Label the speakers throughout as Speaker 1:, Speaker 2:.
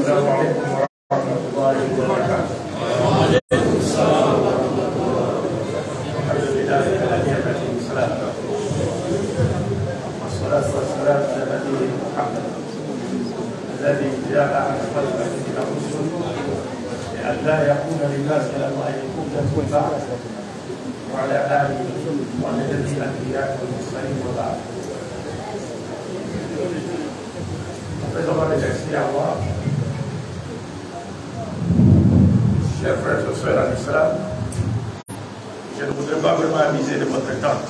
Speaker 1: السلام عليكم ورحمة الله وبركاته. وعليكم السلام ورحمة الله وبركاته. الحمد لله على نعمة الإسلام والصلاة والسلام على نبينا محمد الذي جاء على خلقه من الرسل لأن لا يكون للناس على الله حجة بعد وعلى آله وعلى الأنبياء والمرسلين وبعد. Après avoir remercié Allah, chers frères et sœurs en Islam, je ne voudrais pas vraiment abuser de votre temps.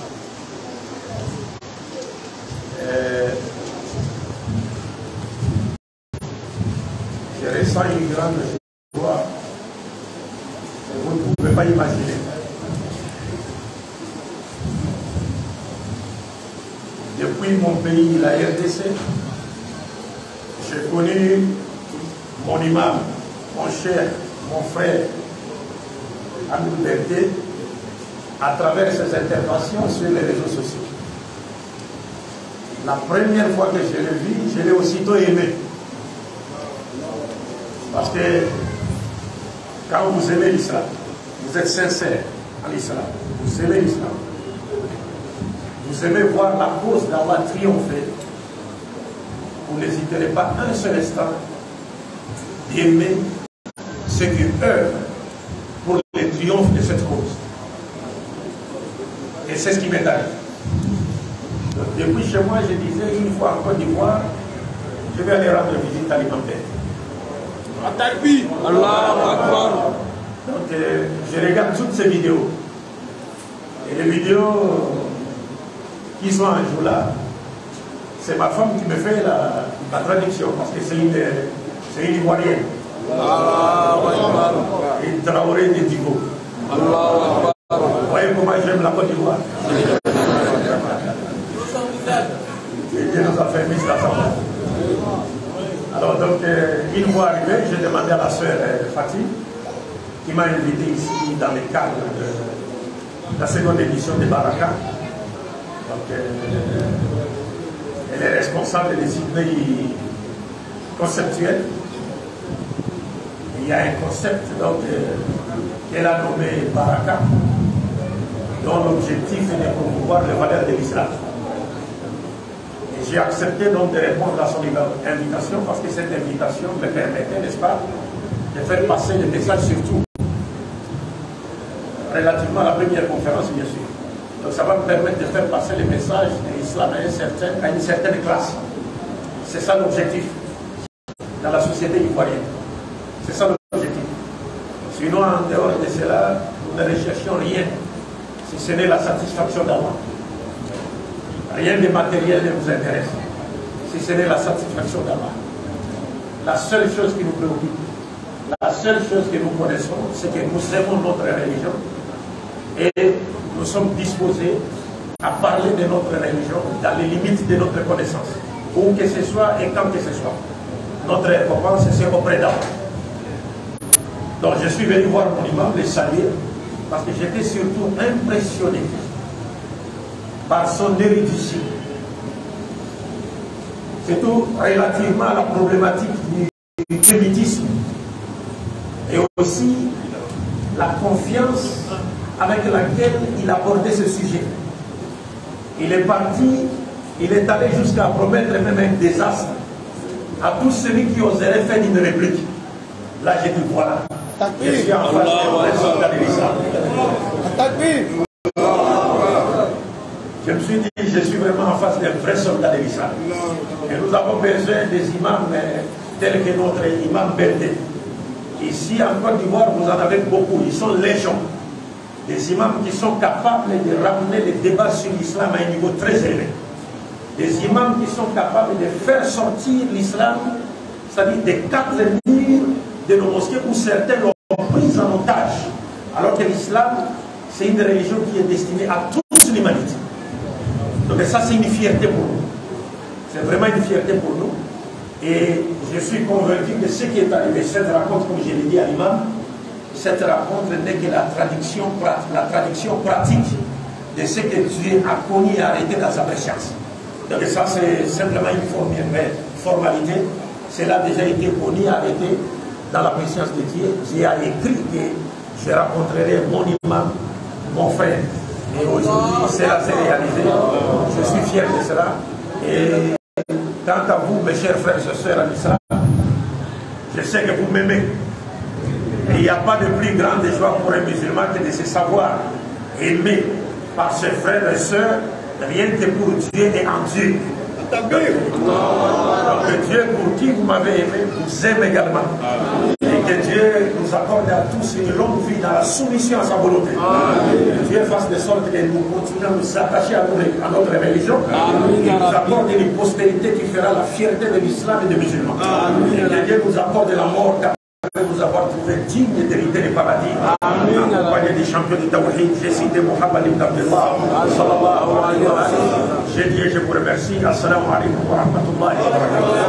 Speaker 1: Je ressens une grande joie que vous ne pouvez pas imaginer. Depuis mon pays, la RDC, j'ai connu mon imam, mon cher, mon frère, Amadou Berté, à travers ses interventions sur les réseaux sociaux. La première fois que je l'ai vu, je l'ai aussitôt aimé. Parce que quand vous aimez l'islam, vous êtes sincère en l'islam, vous aimez l'islam, vous aimez voir la cause d'Allah triompher, vous n'hésiterez pas un seul instant d'aimer ceux qui œuvrent pour le triomphe de cette cause. Et c'est ce qui m'est arrivé. Depuis chez moi, je disais une fois en Côte d'Ivoire, je vais aller rendre visite à l'imam Berté. Donc je regarde toutes ces vidéos. Et les vidéos qui sont un jour là, c'est ma femme qui me fait la traduction, parce que c'est une Ivoirienne. Une Traoré de Digo. Vous voyez comment j'aime la Côte d'Ivoire. Et Dieu nous a fait mis la femme. Alors donc, une fois arrivé, j'ai demandé à la sœur Fatih, qui m'a invité ici dans le cadre de la seconde édition de Baraka. Donc, elle est responsable des idées conceptuelles. Il y a un concept qu'elle a nommé Baraka, dont l'objectif est de promouvoir les valeurs de l'islam. Et j'ai accepté donc de répondre à son invitation parce que cette invitation me permettait, n'est-ce pas, de faire passer le message surtout relativement à la première conférence, bien sûr. Donc ça va me permettre de faire passer le message de l'islam à une certaine classe. C'est ça l'objectif dans la société ivoirienne. C'est ça l'objectif. Sinon, en dehors de cela, nous ne recherchons rien, si ce n'est la satisfaction d'Allah. Rien de matériel ne vous intéresse, si ce n'est la satisfaction d'Allah. La seule chose qui nous préoccupe, la seule chose que nous connaissons, c'est que nous aimons notre religion et nous sommes disposés à parler de notre religion dans les limites de notre connaissance, où que ce soit et quand que ce soit. Notre récompense, c'est auprès d'Allah. Donc je suis venu voir mon imam, le saluer, parce que j'étais surtout impressionné par son érudition. Surtout relativement à la problématique du kémitisme et aussi la confiance avec laquelle il abordait ce sujet. Il est parti, il est allé jusqu'à promettre même un désastre à tous ceux qui oseraient faire une réplique. Là, j'ai dit voilà, je suis en face d'un vrai soldat de l'islam. Je me suis dit, je suis vraiment en face d'un vrai soldat de l'islam. Et nous avons besoin des imams tels que notre imam Berté. Ici, en Côte d'Ivoire, vous en avez beaucoup, ils sont légions. Des imams qui sont capables de ramener les débats sur l'islam à un niveau très élevé. Des imams qui sont capables de faire sortir l'islam, c'est-à-dire des 4 murs de nos mosquées où certains l'ont pris en otage. Alors que l'islam, c'est une religion qui est destinée à toute l'humanité. Donc ça, c'est une fierté pour nous. C'est vraiment une fierté pour nous. Et je suis convaincu que ce qui est arrivé, cette rencontre, comme je l'ai dit à l'imam, cette rencontre n'est que la traduction pratique de ce que Dieu a connu et arrêté dans sa préscience. Donc ça, c'est simplement une formalité. cela a déjà été connu, arrêté dans la présence de Dieu. J'ai écrit que je rencontrerai mon imam, mon frère. Et aujourd'hui, cela s'est réalisé. Je suis fier de cela. Et quant à vous, mes chers frères et sœurs en Islam, je sais que vous m'aimez. Et il n'y a pas de plus grande joie pour un musulman que de se savoir aimé par ses frères et sœurs, rien que pour Dieu et en Dieu. Donc Dieu pour qui vous m'avez aimé, vous aime également. Et que Dieu nous accorde à tous une longue vie dans la soumission à sa volonté. Que Dieu fasse de sorte que nous continuons à nous attacher à notre religion. Et nous accorde une postérité qui fera la fierté de l'islam et des musulmans. Et que Dieu nous accorde la mort de nous avoir trouvé digne d'hériter les paradis. Accompagné des champions du Tawhid, j'ai cité Mohammed ibn Abdullah, sallallahu alayhi wa sallam. J'ai dit et je vous remercie. Assalamu alaikum wa rahmatullahi wa barakatuh.